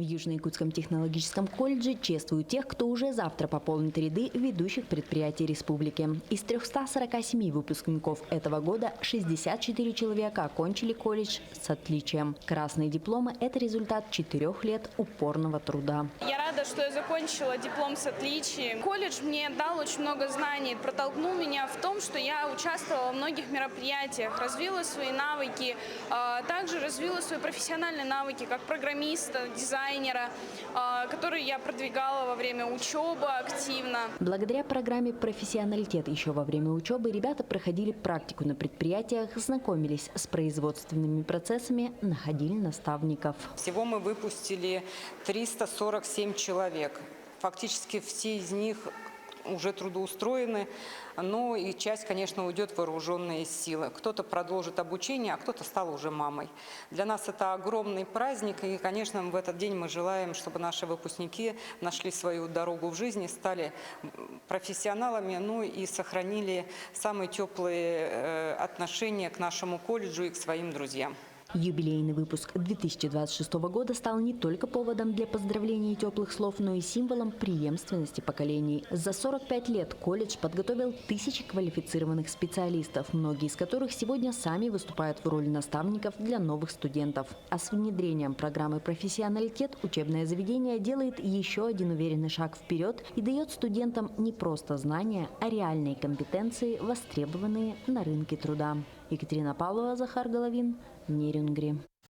В Южно-Якутском технологическом колледже чествуют тех, кто уже завтра пополнит ряды ведущих предприятий республики. Из 347 выпускников этого года 64 человека окончили колледж с отличием. Красные дипломы – это результат 4 лет упорного труда. Я рада, что я закончила диплом с отличием. Колледж мне дал очень много знаний, протолкнул меня в том, что я участвовала во многих мероприятиях, развила свои навыки, также развила свои профессиональные навыки как программиста, дизайнера, которые я продвигала во время учебы активно. Благодаря программе «Профессионалитет» еще во время учебы ребята проходили практику на предприятиях, знакомились с производственными процессами, находили наставников. Всего мы выпустили 347 человек. Фактически все из них уже трудоустроены, но и часть, конечно, уйдет в вооруженные силы. Кто-то продолжит обучение, а кто-то стал уже мамой. Для нас это огромный праздник, и, конечно, в этот день мы желаем, чтобы наши выпускники нашли свою дорогу в жизни, стали профессионалами, ну и сохранили самые теплые отношения к нашему колледжу и к своим друзьям. Юбилейный выпуск 2026 года стал не только поводом для поздравлений и теплых слов, но и символом преемственности поколений. За 45 лет колледж подготовил тысячи квалифицированных специалистов, многие из которых сегодня сами выступают в роли наставников для новых студентов. А с внедрением программы «Профессионалитет» учебное заведение делает еще один уверенный шаг вперед и дает студентам не просто знания, а реальные компетенции, востребованные на рынке труда. Екатерина Павлова, Захар Головин, Нерюнгри.